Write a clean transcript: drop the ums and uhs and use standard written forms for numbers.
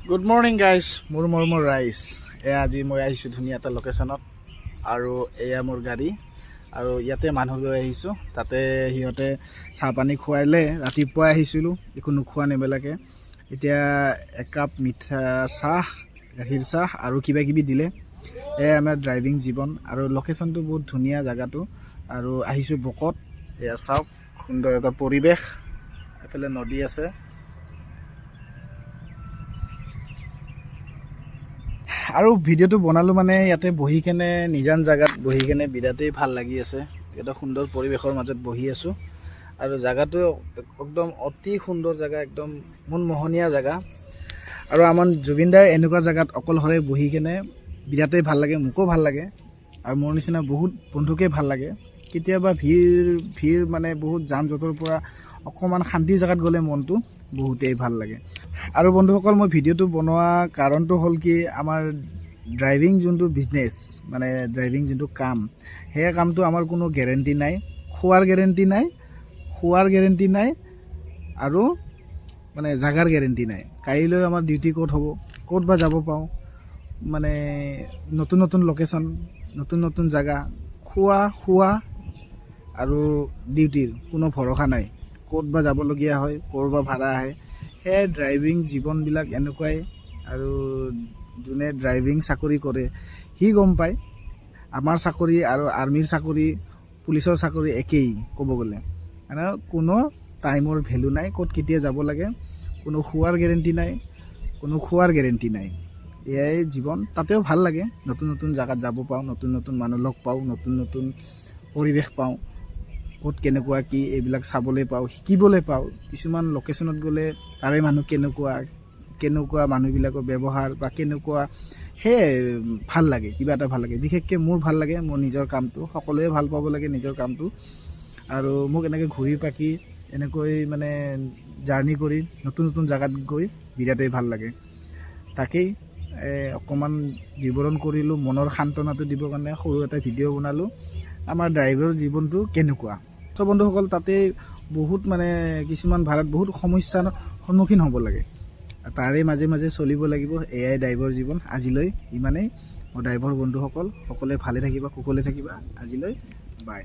Good morning guys, মোৰ মৰমৰ ৰাইজ। এয়া আজি মই আহিছোঁ ধুনীয়া এটা লোকেশ্যনত, আৰু এয়া মোৰ গাড়ী, আৰু ইয়াতে মানুহ লৈ আহিছোঁ। তাতে সিহঁতে চাহ পানী খুৱাইলে। ৰাতিপুৱা আহিছিলোঁ, একো নোখোৱা নেমেলাকৈ। এতিয়া একাপ মিঠা চাহ, গাখীৰ চাহ আৰু কিবা কিবি দিলে। এয়া আমাৰ ড্ৰাইভিং জীৱন। আৰু লোকেশ্যনটো বহুত ধুনীয়া জেগাটো, আৰু আহিছোঁ বকত। এয়া চাওক, সুন্দৰ এটা পৰিৱেশ, এফালে নদী আছে। আৰু ভিডিঅ'টো বনালোঁ মানে ইয়াতে বহি কেনে, নিজান জেগাত বহি কেনে বিৰাটেই ভাল লাগি আছে। এটা সুন্দৰ পৰিৱেশৰ মাজত বহি আছোঁ, আৰু জেগাটো একদম অতি সুন্দৰ জেগা, একদম মনমোহনীয়া জেগা। আৰু আমাৰ জুবিন দাই এনেকুৱা জেগাত অকলশৰে বহি কেনে বিৰাটেই ভাল লাগে, মোকো ভাল লাগে, আৰু মোৰ নিচিনা বহুত বন্ধুকে ভাল লাগে। কেতিয়াবা ভিৰ মানে বহুত জাম জঁটৰ পৰা অকণমান শান্তিৰ জেগাত গ'লে মনটো বহুতেই ভাল লাগে। আৰু বন্ধুসকল, মই ভিডিঅ'টো বনোৱা কাৰণটো হ'ল কি, আমাৰ ড্ৰাইভিং যোনটো বিজনেছ, মানে ড্ৰাইভিং যোনটো কাম, সেই কামটো আমাৰ কোনো গেৰেণ্টি নাই। খোৱাৰ গেৰেণ্টি নাই, শোৱাৰ গেৰেণ্টি নাই, আৰু মানে জাগাৰ গেৰেণ্টি নাই। কাইলৈ আমাৰ ডিউটি ক'ত হ'ব, ক'ত বা যাব পাওঁ, মানে নতুন নতুন লোকেশ্যন, নতুন নতুন জেগা, খোৱা শোৱা আৰু ডিউটিৰ কোনো ভৰসা নাই। ক'ত বা যাবলগীয়া হয়, ক'ৰ বা ভাড়া আহে। সেয়ে ড্ৰাইভিং জীৱনবিলাক এনেকুৱাই। আৰু যোনে ড্ৰাইভিং চাকৰি কৰে সি গম পায়। আমাৰ চাকৰি আৰু আৰ্মিৰ চাকৰি, পুলিচৰ চাকৰি একেই ক'ব গ'লে। মানে কোনো টাইমৰ ভেলু নাই, ক'ত কেতিয়া যাব লাগে, কোনো শোৱাৰ গেৰেণ্টি নাই, কোনো খোৱাৰ গেৰেণ্টি নাই। এয়াই জীৱন। তাতেও ভাল লাগে, নতুন নতুন জেগাত যাব পাওঁ, নতুন নতুন মানুহ লগ পাওঁ, নতুন নতুন পৰিৱেশ পাওঁ, ক'ত কেনেকুৱা কি এইবিলাক চাবলৈ পাওঁ, শিকিবলৈ পাওঁ। কিছুমান লোকেশ্যনত গ'লে তাৰে মানুহ কেনেকুৱা মানুহবিলাকৰ ব্যৱহাৰ বা কেনেকুৱা, সেয়াই ভাল লাগে, কিবা এটা ভাল লাগে। বিশেষকৈ মোৰ ভাল লাগে মোৰ নিজৰ কামটো। সকলোৱে ভাল পাব লাগে নিজৰ কামটো। আৰু মোক এনেকৈ ঘূৰি পাকি, এনেকৈ মানে জাৰ্ণি কৰি, নতুন নতুন জেগাত গৈ বিৰাটেই ভাল লাগে। তাকেই অকণমান বিৱৰণ কৰিলোঁ, মনৰ সান্তনাটো দিবৰ কাৰণে সৰু এটা ভিডিঅ' বনালোঁ, আমাৰ ড্ৰাইভাৰ জীৱনটো কেনেকুৱা। চ' বন্ধুসকল, তাতে বহুত মানে কিছুমান ভাড়াত বহুত সমস্যাৰ সন্মুখীন হ'ব লাগে, তাৰে মাজে মাজে চলিব লাগিব। এয়াই ড্ৰাইভাৰ জীৱন। আজিলৈ ইমানেই। মোৰ ড্ৰাইভাৰ বন্ধুসকল, সকলোৱে ভালে থাকিবা, কুশলে থাকিবা। আজিলৈ বাই।